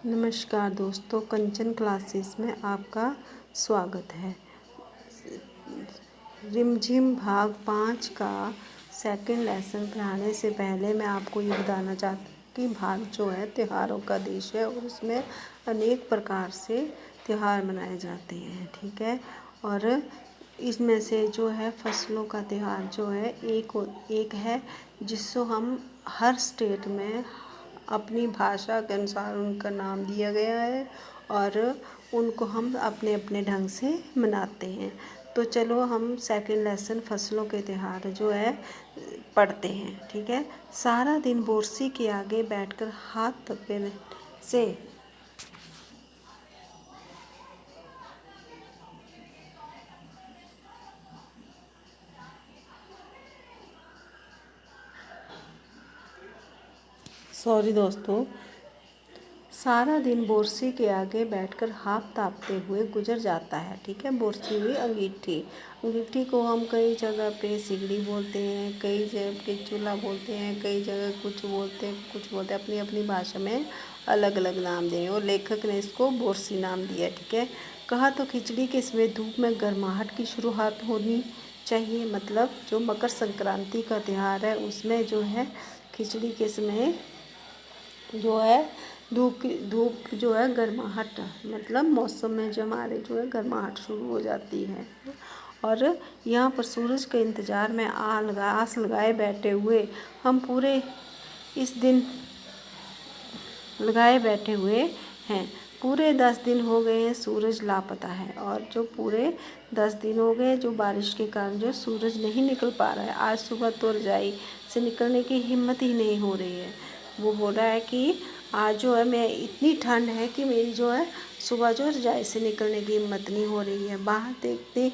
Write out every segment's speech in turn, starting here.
नमस्कार दोस्तों, कंचन क्लासेस में आपका स्वागत है। रिमझिम भाग 5 का सेकंड लेसन पढ़ाने से पहले मैं आपको ये बताना चाहती हूँ कि भारत जो है त्योहारों का देश है और उसमें अनेक प्रकार से त्यौहार मनाए जाते हैं, ठीक है। और इसमें से जो है फसलों का त्यौहार जो है एक है जिसको हम हर स्टेट में अपनी भाषा के अनुसार उनका नाम दिया गया है और उनको हम अपने अपने ढंग से मनाते हैं। तो चलो हम सेकंड लेसन फसलों के त्यौहार जो है पढ़ते हैं, ठीक है। सारा दिन बोरसी के आगे बैठकर हाथ तपने से दोस्तों, सारा दिन बोरसी के आगे बैठकर हाथ तापते हुए गुजर जाता है, ठीक है। बोरसी हुई अंगीठी। अंगीठी को हम कई जगह पे सिगड़ी बोलते हैं, कई जगह पे चूल्हा बोलते हैं, कई जगह कुछ बोलते हैं, अपनी अपनी भाषा में अलग अलग नाम दिए और लेखक ने इसको बोरसी नाम दिया, ठीक है। कहा तो खिचड़ी के समय धूप में गर्माहट की शुरुआत होनी चाहिए, मतलब जो मकर संक्रांति का त्यौहार है उसमें जो है खिचड़ी के समय जो है धूप जो है गर्माहट, मतलब मौसम में जो हमारे जो है गर्माहट शुरू हो जाती है। और यहाँ पर सूरज के इंतज़ार में आस लगाए बैठे हुए हम पूरे इस दिन लगाए बैठे हुए हैं। पूरे 10 दिन हो गए हैं सूरज लापता है, और जो पूरे 10 दिन हो गए जो बारिश के कारण जो सूरज नहीं निकल पा रहा है। आज सुबह तो रजाई से निकलने की हिम्मत ही नहीं हो रही है। वो बोल रहा है कि आज जो है मैं इतनी ठंड है कि मेरी जो है सुबह जो रजाई से निकलने की हिम्मत नहीं हो रही है। बाहर देखने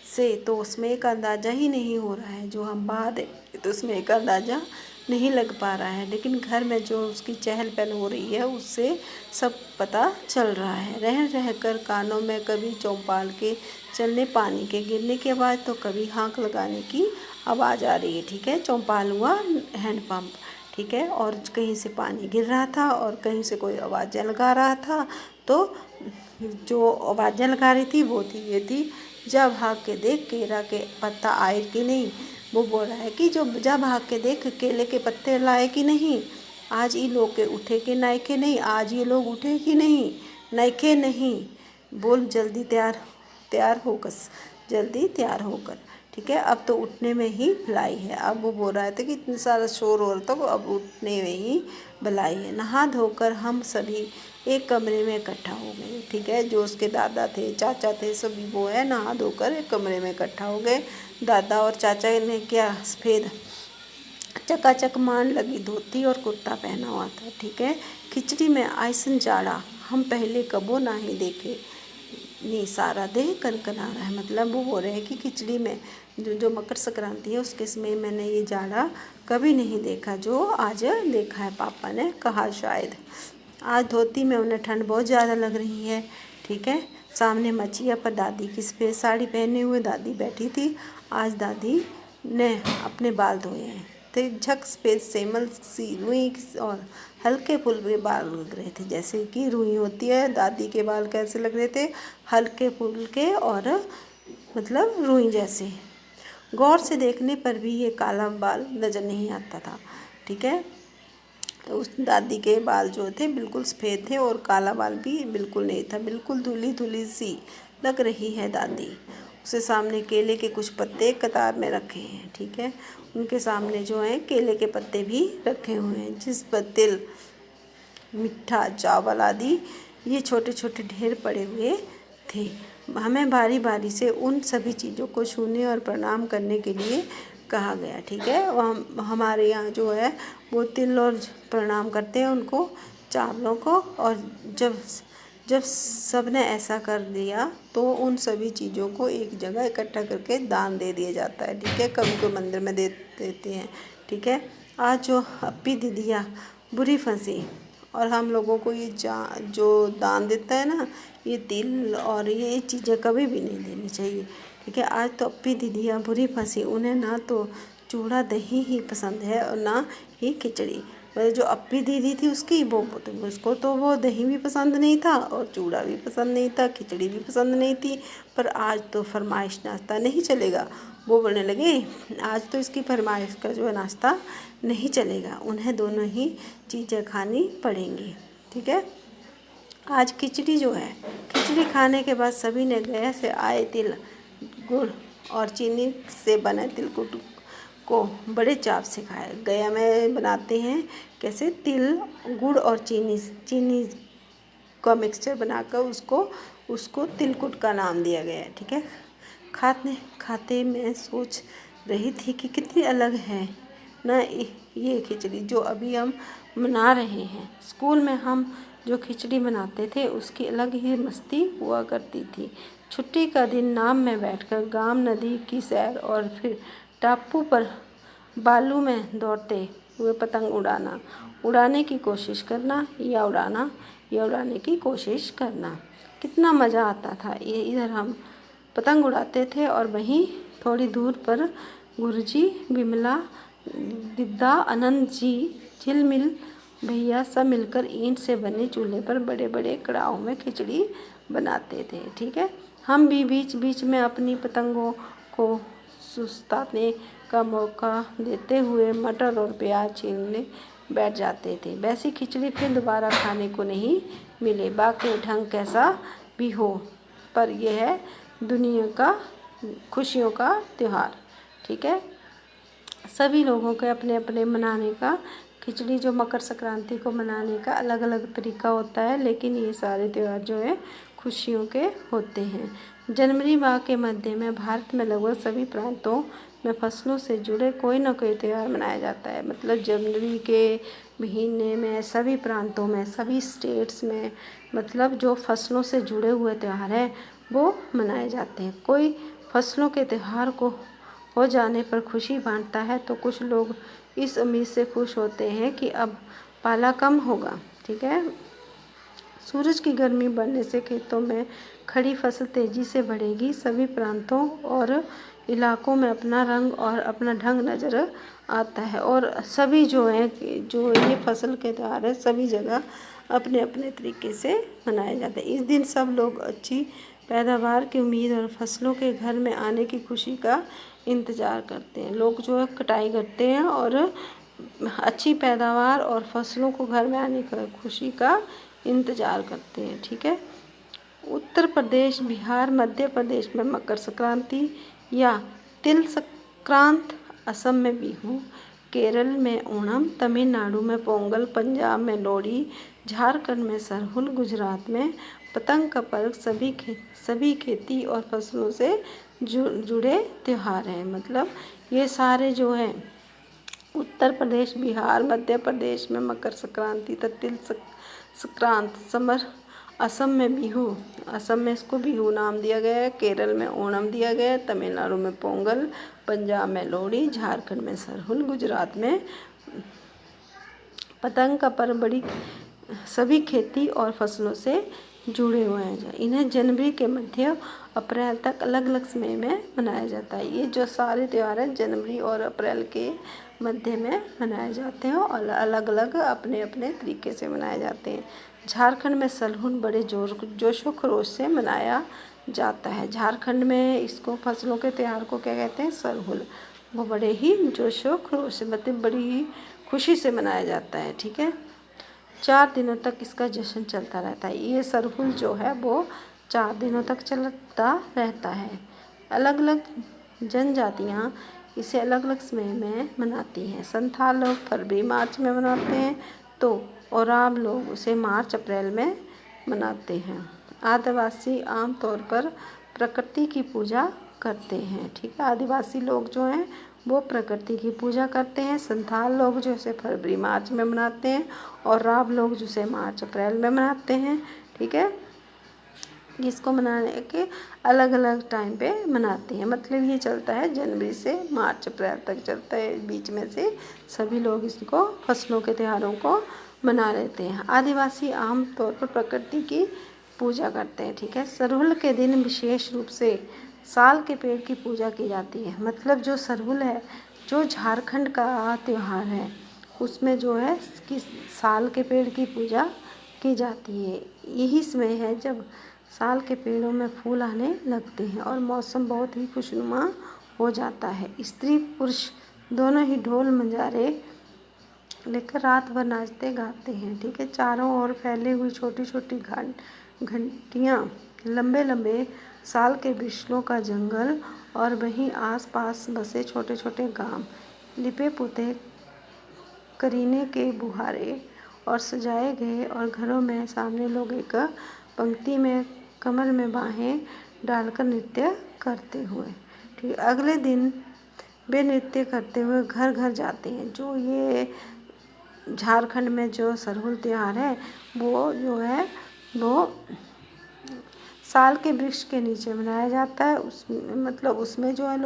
से तो उसमें एक अंदाज़ा ही नहीं हो रहा है, जो हम बाहर देखते तो उसमें एक अंदाज़ा नहीं लग पा रहा है, लेकिन घर में जो उसकी चहल पहल हो रही है उससे सब पता चल रहा है। रह रह कर कानों में कभी चौपाल के चलने पानी के गिरने की आवाज़ तो कभी हाँक लगाने की आवाज़ आ रही है, ठीक है। चौपाल हुआ हैंडपम्प, ठीक है। और कहीं से पानी गिर रहा था और कहीं से कोई आवाज़ें लगा रहा था। तो जो आवाज़ें लगा रही थी वो थी ये थी, जब भाग के देख केला के पत्ता आए कि नहीं। वो बोल रहा है कि जो जा भाग के देख केले के पत्ते लाए कि नहीं। आज ये लोग के उठे के नायके नहीं, आज ये लोग उठे कि नहीं, नायके नहीं। बोल जल्दी तैयार होकर, जल्दी तैयार होकर, ठीक है। अब तो उठने में ही भलाई है। अब वो बोल रहा था कि इतना सारा शोर हो रहा था, वो अब उठने में ही भलाई है। नहा धोकर हम सभी एक कमरे में इकट्ठा हो गए, ठीक है। जो उसके दादा थे, चाचा थे, सभी वो है नहा धोकर एक कमरे में इकट्ठा हो गए। दादा और चाचा ने क्या सफ़ेद चकाचक मान लगी धोती और कुर्ता पहना हुआ था, ठीक है। खिचड़ी में आइसन जाड़ा हम पहले कबो ना ही देखे, नहीं सारा देह कनकना रहा है। मतलब वो बोल रहे हैं कि खिचड़ी में जो मकर संक्रांति है उसके समय मैंने ये जाड़ा कभी नहीं देखा जो आज देखा है, पापा ने कहा। शायद आज धोती में उन्हें ठंड बहुत ज़्यादा लग रही है, ठीक है। सामने मचिया पर दादी की सफ़ेद साड़ी पहने हुए दादी बैठी थी। आज दादी ने अपने बाल धोए हैं, थे झक सफ़ेद सेमल सी रुई और हल्के फुलके बाल लग रहे थे, जैसे कि रुई होती है। दादी के बाल कैसे लग रहे थे, हल्के फुलके और मतलब रुई जैसे। गौर से देखने पर भी ये काला बाल नज़र नहीं आता था, ठीक है। उस दादी के बाल जो थे बिल्कुल सफ़ेद थे और काला बाल भी बिल्कुल नहीं था, बिल्कुल धुली धुली सी लग रही है दादी। उसके सामने केले के कुछ पत्ते कतार में रखे हैं, ठीक है। उनके सामने जो है केले के पत्ते भी रखे हुए हैं, जिस पर तिल, मिठा, चावल आदि ये छोटे छोटे ढेर पड़े हुए थे। हमें बारी बारी से उन सभी चीज़ों को छूने और प्रणाम करने के लिए कहा गया, ठीक है। हमारे यहाँ जो है वो तिल और प्रणाम करते हैं उनको, चावलों को। और जब जब सब ने ऐसा कर दिया तो उन सभी चीज़ों को एक जगह इकट्ठा करके दान दे दिया जाता है, ठीक है। कभी कोई मंदिर में दे देते हैं, ठीक है। आज जो अपी दीदियाँ बुरी फंसी और हम लोगों को ये जो दान देता है ना, ये तिल और ये चीज़ें कभी भी नहीं देनी चाहिए, ठीक है। आज तो अपी दीदियाँ बुरी फंसी, उन्हें ना तो चूड़ा दही ही पसंद है और ना ही खिचड़ी। मेरे जो अप्पी दीदी थी उसकी वो तो उसको तो वो दही भी पसंद नहीं था और चूड़ा भी पसंद नहीं था, खिचड़ी भी पसंद नहीं थी। पर आज तो फरमाइश नाश्ता नहीं चलेगा। वो बोलने लगे आज तो इसकी फरमाइश का जो है नाश्ता नहीं चलेगा, उन्हें दोनों ही चीज़ें खानी पड़ेंगी। ठीक है। आज खिचड़ी जो है, खिचड़ी खाने के बाद सभी ने गया से आए तिल, गुड़ और चीनी से बने तिलकुट को बड़े चाव से खाया। गया में बनाते हैं कैसे, तिल, गुड़ और चीनी का मिक्सचर बनाकर उसको तिलकुट का नाम दिया गया है। ठीक है। खाते खाते मैं सोच रही थी कि कितनी अलग है ना ये खिचड़ी जो अभी हम बना रहे हैं। स्कूल में हम जो खिचड़ी बनाते थे उसकी अलग ही मस्ती हुआ करती थी। छुट्टी का दिन नाव में बैठकर गांव नदी की सैर और फिर टापू पर बालू में दौड़ते हुए पतंग उड़ाने की कोशिश करना या उड़ाने की कोशिश करना। कितना मज़ा आता था। ये इधर हम पतंग उड़ाते थे और वहीं थोड़ी दूर पर गुरुजी, विमला, दिद्दा, आनंद जी, झिलमिल भैया सब मिलकर ईंट से बने चूल्हे पर बड़े बड़े कड़ाहों में खिचड़ी बनाते थे। ठीक है। हम भी बीच बीच में अपनी पतंगों को सुस्ताने का मौका देते हुए मटर और प्याज छीलने बैठ जाते थे। वैसी खिचड़ी फिर दोबारा खाने को नहीं मिले। बाकी ढंग कैसा भी हो, पर यह है दुनिया का खुशियों का त्यौहार। ठीक है। सभी लोगों के अपने अपने मनाने का, खिचड़ी जो मकर संक्रांति को मनाने का अलग अलग तरीका होता है, लेकिन ये सारे त्यौहार जो है खुशियों के होते हैं। जनवरी माह के मध्य में भारत में लगभग सभी प्रांतों में फसलों से जुड़े कोई ना कोई त्यौहार मनाया जाता है। मतलब जनवरी के महीने में सभी प्रांतों में, सभी स्टेट्स में, मतलब जो फसलों से जुड़े हुए त्यौहार हैं वो मनाए जाते हैं। कोई फसलों के त्यौहार को हो जाने पर खुशी बांटता है तो कुछ लोग इस उम्मीद से खुश होते हैं कि अब पाला कम होगा। ठीक है। सूरज की गर्मी बढ़ने से खेतों में खड़ी फसल तेजी से बढ़ेगी। सभी प्रांतों और इलाकों में अपना रंग और अपना ढंग नज़र आता है और सभी जो ये फसल के त्यौहार है सभी जगह अपने अपने तरीके से मनाए जाते हैं। इस दिन सब लोग अच्छी पैदावार की उम्मीद और फसलों के घर में आने की खुशी का इंतज़ार करते हैं। लोग जो है कटाई करते हैं और अच्छी पैदावार और फसलों को घर में आने का खुशी का इंतज़ार करते हैं। ठीक है। उत्तर प्रदेश, बिहार, मध्य प्रदेश में मकर संक्रांति या तिल संक्रांत, असम में बिहू, केरल में ओणम, तमिलनाडु में पोंगल, पंजाब में लोहड़ी, झारखंड में सरहुल, गुजरात में पतंग का पर्व सभी खेती और फसलों से जुड़े त्यौहार हैं। मतलब ये सारे जो हैं उत्तर प्रदेश, बिहार, मध्य प्रदेश में मकर संक्रांति, तिल संक्रांत, असम में बिहू, असम में इसको बिहू नाम दिया गया है, केरल में ओणम दिया गया है, तमिलनाडु में पोंगल, पंजाब में लोहड़ी, झारखंड में सरहुल, गुजरात में पतंग का पर्व सभी खेती और फसलों से जुड़े हुए हैं। इन्हें जनवरी के मध्य अप्रैल तक अलग अलग समय में मनाया जाता है। ये जो सारे त्यौहार हैं जनवरी और अप्रैल के मध्य में मनाए जाते हैं और अलग अलग अपने अपने तरीके से मनाए जाते हैं। झारखंड में सरहुल बड़े जोशो खरोश से मनाया जाता है। झारखंड में इसको फसलों के त्यौहार को क्या कहते हैं, सरहुल। वो बड़े ही जोशो खरोश से, मतलब बड़ी ही खुशी से मनाया जाता है। ठीक है। 4 दिनों तक इसका जश्न चलता रहता है। ये सरहुल जो है वो 4 दिनों तक चलता रहता है। अलग अलग जनजातियाँ इसे अलग अलग समय में मनाती हैं। संथाल लोग फरवरी मार्च में मनाते हैं तो ओराव लोग उसे मार्च अप्रैल में मनाते हैं। आदिवासी आमतौर पर प्रकृति की पूजा करते हैं। ठीक है। आदिवासी लोग जो हैं वो प्रकृति की पूजा करते हैं। संथाल लोग जो इसे फरवरी मार्च में मनाते हैं और राव लोग जिसे मार्च अप्रैल में मनाते हैं। ठीक है। इसको मनाने के अलग अलग टाइम पे मनाते हैं। मतलब ये चलता है जनवरी से मार्च अप्रैल तक चलता है। बीच में से सभी लोग इसको फसलों के त्योहारों को मना लेते हैं। आदिवासी आम तौर पर प्रकृति की पूजा करते हैं। ठीक है। सरहुल के दिन विशेष रूप से साल के पेड़ की पूजा की जाती है। मतलब जो सरहुल है, जो झारखंड का त्यौहार है, उसमें जो है कि साल के पेड़ की पूजा की जाती है। यही समय है जब साल के पेड़ों में फूल आने लगते हैं और मौसम बहुत ही खुशनुमा हो जाता है। स्त्री पुरुष दोनों ही ढोल मंजारे लेकर रात भर नाचते गाते हैं। ठीक है, चारों ओर फैली हुई छोटी छोटी घंटियाँ, लंबे लंबे साल के वृक्षों का जंगल और वहीं आस पास बसे छोटे छोटे गांव, लिपे पुते करीने के बुहारे और सजाए गए और घरों में सामने लोग एक पंक्ति में कमर में बाहें डालकर नृत्य करते हुए, ठीक, अगले दिन वे नृत्य करते हुए घर घर जाते हैं। जो ये झारखंड में जो सरहुल त्योहार है वो जो है वो साल के वृक्ष के नीचे मनाया जाता है। उसमें जो है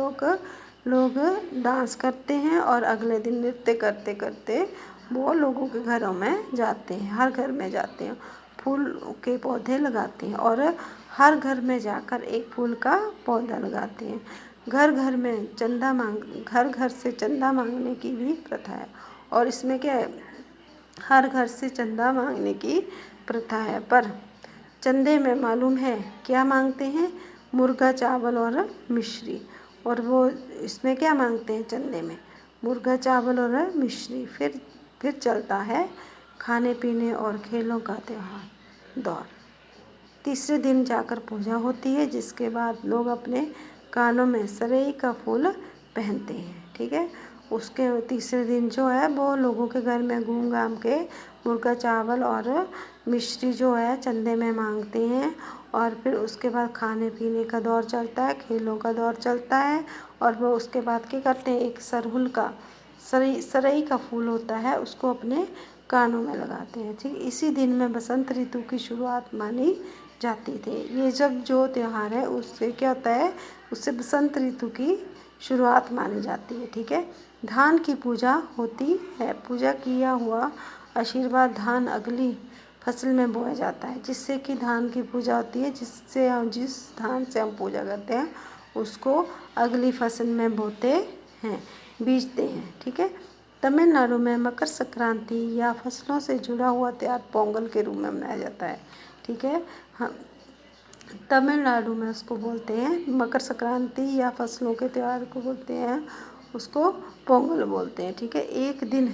लोग डांस करते हैं और अगले दिन नृत्य करते करते वो लोगों के घरों में जाते हैं, हर घर में जाते हैं, फूल के पौधे लगाते हैं और हर घर में जाकर एक फूल का पौधा लगाते हैं। घर घर से चंदा मांगने की भी प्रथा है। और इसमें क्या है, हर घर से चंदा मांगने की प्रथा है, पर चंदे में मालूम है क्या मांगते हैं, मुर्गा चावल और मिश्री। और वो इसमें क्या मांगते हैं, चंदे में मुर्गा चावल और मिश्री। फिर चलता है खाने पीने और खेलों का त्योहार दौर। तीसरे दिन जाकर पूजा होती है, जिसके बाद लोग अपने कानों में सरई का फूल पहनते हैं। ठीक है, उसके तीसरे दिन जो है वो लोगों के घर में घूम घाम के मुर्गा चावल और मिश्री जो है चंदे में मांगते हैं। और फिर उसके बाद खाने पीने का दौर चलता है, खेलों का दौर चलता है। और वो उसके बाद क्या करते हैं, एक सरहुल का सरई का फूल होता है, उसको अपने कानों में लगाते हैं। ठीक, इसी दिन में बसंत ऋतु की शुरुआत मानी जाती थी। ये जब जो त्यौहार है उससे क्या होता है, उससे बसंत ऋतु की शुरुआत मानी जाती है। ठीक है, धान की पूजा होती है। पूजा किया हुआ आशीर्वाद धान अगली फसल में बोया जाता है, जिससे कि धान की पूजा होती है, जिस धान से हम पूजा करते हैं उसको अगली फसल में बोते हैं, बीजते हैं। ठीक है, तमिलनाडु में मकर संक्रांति या फसलों से जुड़ा हुआ त्यौहार पोंगल के रूप में मनाया जाता है। ठीक है, हम तमिलनाडु में उसको बोलते हैं मकर संक्रांति या फसलों के त्यौहार को बोलते हैं, उसको पोंगल बोलते हैं। ठीक है, एक दिन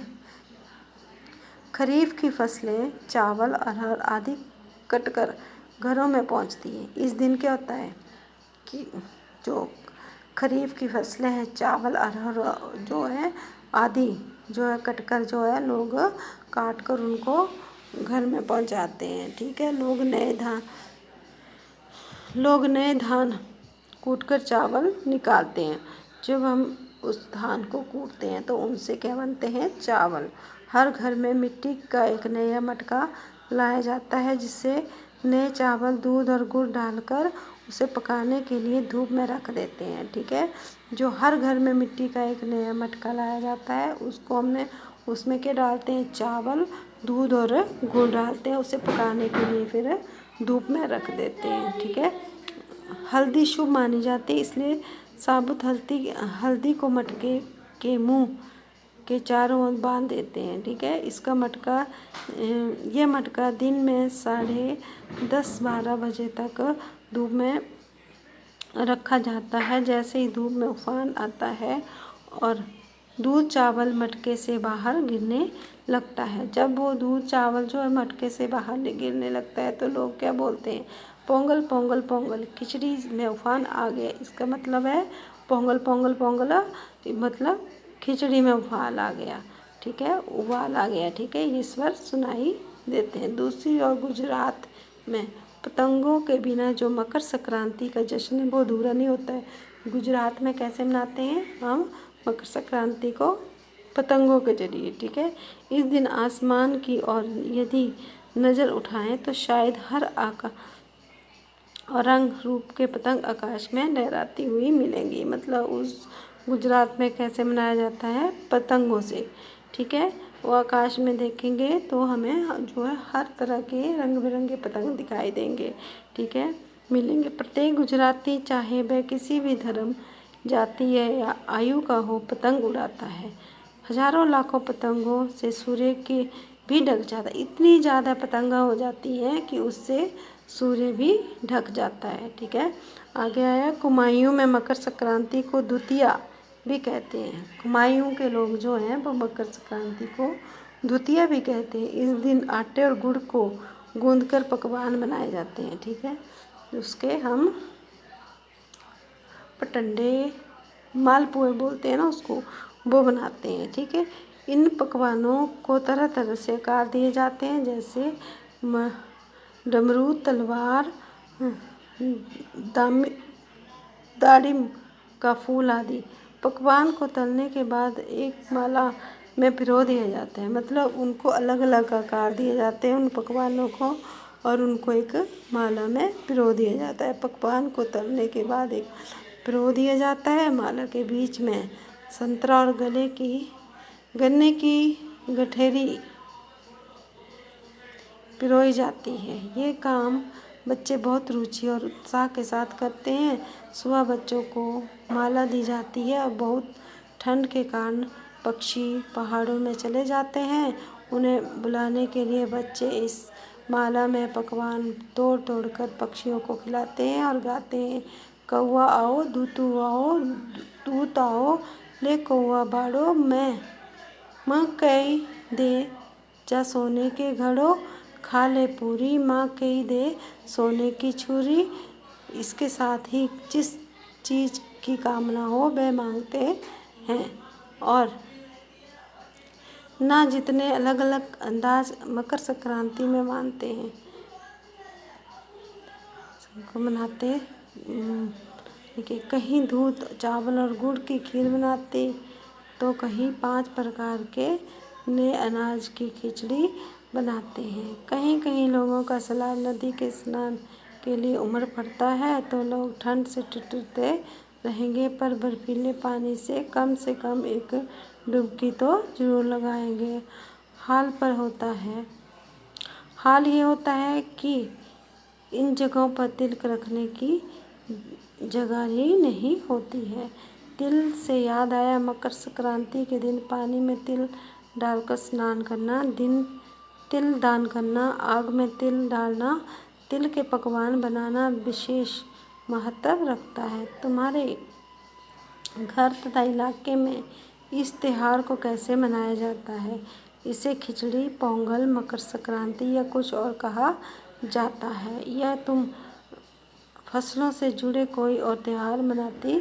खरीफ की फसलें चावल अरहर आदि कटकर घरों में पहुंचती हैं। इस दिन क्या होता है कि जो खरीफ की फसलें हैं चावल अरहर जो है आदि जो है कटकर जो है लोग काट कर उनको घर में पहुंचाते हैं। ठीक है, लोग नए धान कूटकर चावल निकालते हैं। जब हम उस धान को कूटते हैं तो उनसे क्या बनते हैं, चावल। हर घर में मिट्टी का एक नया मटका लाया जाता है, जिससे नए चावल दूध और गुड़ डालकर उसे पकाने के लिए धूप में रख देते हैं। ठीक है, जो हर घर में मिट्टी का एक नया मटका लाया जाता है उसमें क्या डालते हैं, चावल दूध और गुड़ डालते हैं, उसे पकाने के लिए फिर धूप में रख देते हैं। ठीक है, हल्दी शुभ मानी जाती है, इसलिए साबुत हल्दी को मटके के मुंह के चारों ओर बांध देते हैं। ठीक है, ये मटका दिन में 10:30-12 बजे तक धूप में रखा जाता है। जैसे ही धूप में उफान आता है और दूध चावल मटके से बाहर गिरने लगता है, जब वो दूध चावल जो है मटके से बाहर गिरने लगता है तो लोग क्या बोलते हैं, पोंगल पोंगल पोंगल, खिचड़ी में उफान आ गया। इसका मतलब है पोंगल पोंगल पोंगल, मतलब खिचड़ी में उफान आ गया। ठीक है, उबाल आ गया। ठीक है, ये स्वर सुनाई देते हैं। दूसरी ओर गुजरात में पतंगों के बिना जो मकर संक्रांति का जश्न है वो अधूरा नहीं होता है। गुजरात में कैसे मनाते हैं हम मकर संक्रांति को, पतंगों के जरिए। ठीक है, इस दिन आसमान की ओर यदि नज़र उठाएं तो शायद हर और रंग रूप के पतंग आकाश में लहराती हुई मिलेंगी। मतलब उस गुजरात में कैसे मनाया जाता है, पतंगों से। ठीक है, वो आकाश में देखेंगे तो हमें जो है हर तरह के रंग बिरंगे पतंग दिखाई देंगे। ठीक है, मिलेंगे। प्रत्येक गुजराती चाहे वह किसी भी धर्म जाति या आयु का हो पतंग उड़ाता है। हजारों लाखों पतंगों से सूर्य की भी ढक जाता है। इतनी ज़्यादा पतंगा हो जाती हैं कि उससे सूर्य भी ढक जाता है। ठीक है, आगे आया कुमायूं में मकर संक्रांति को द्वितीया भी कहते हैं। कुमायूं के लोग जो हैं वो मकर संक्रांति को द्वितीया भी कहते हैं। इस दिन आटे और गुड़ को गूंदकर पकवान बनाए जाते हैं। ठीक है, उसके हम पटंडे मालपुए बोलते हैं ना उसको, वो बनाते हैं। ठीक है, इन पकवानों को तरह तरह से आकार दिए जाते हैं, जैसे डमरू, तलवार, दाड़िम का फूल आदि। पकवान को तलने के बाद एक माला में पिरो दिया जाता है, मतलब उनको अलग अलग आकार दिए जाते हैं उन पकवानों को, और उनको एक माला में पिरो दिया जाता है। पकवान को तलने के बाद एक पिरो दिया जाता है। माला के बीच में संतरा और गन्ने की गठरी पिरोई जाती है। ये काम बच्चे बहुत रुचि और उत्साह के साथ करते हैं। सुबह बच्चों को माला दी जाती है और बहुत ठंड के कारण पक्षी पहाड़ों में चले जाते हैं। उन्हें बुलाने के लिए बच्चे इस माला में पकवान तोड़ तोड़ कर पक्षियों को खिलाते हैं और गाते हैं, कौआ आओ दूतू आओ, दूत आओ ले कौआ बाड़ो, मैं कई दे जा सोने के घड़ो, खा ले पूरी माँ कई दे सोने की छुरी। इसके साथ ही जिस चीज़ की कामना हो वह मांगते हैं, और ना जितने अलग अलग अंदाज मकर संक्रांति में मानते हैं सबको मनाते। देखिए, कहीं दूध चावल और गुड़ की खीर बनाते, तो कहीं 5 प्रकार के नए अनाज की खिचड़ी बनाते हैं। कहीं कहीं लोगों का सलाब नदी के स्नान के लिए उमड़ पड़ता है, तो लोग ठंड से ठिठुरते रहेंगे पर बर्फीले पानी से कम एक डुबकी तो जरूर लगाएंगे। हाल ये होता है कि इन जगहों पर तिल रखने की जगह ही नहीं होती है। तिल से याद आया, मकर संक्रांति के दिन पानी में तिल डालकर स्नान करना, तिल दान करना, आग में तिल डालना, तिल के पकवान बनाना विशेष महत्व रखता है। तुम्हारे घर तथा इलाके में इस त्योहार को कैसे मनाया जाता है? इसे खिचड़ी, पोंगल, मकर संक्रांति या कुछ और कहा जाता है, या तुम फसलों से जुड़े कोई और त्योहार मनाती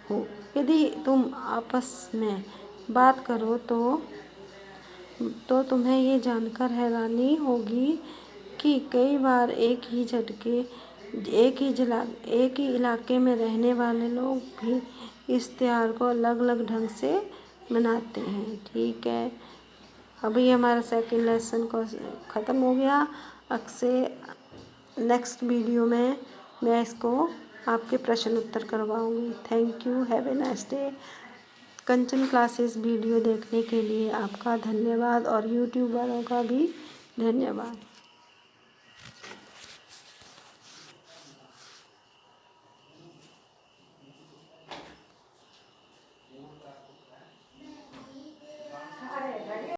हो? यदि तुम आपस में बात करो तो तुम्हें ये जानकर हैरानी होगी कि कई बार एक ही इलाके में रहने वाले लोग भी इस त्योहार को अलग अलग ढंग से मनाते हैं। ठीक है, अभी हमारा सेकंड लेसन को ख़त्म हो गया। अब से नेक्स्ट वीडियो में मैं इसको आपके प्रश्न उत्तर करवाऊंगी। Thank you, have a nice day. Kanchan classes video देखने के लिए आपका धन्यवाद, और यूट्यूब वालों का भी धन्यवाद।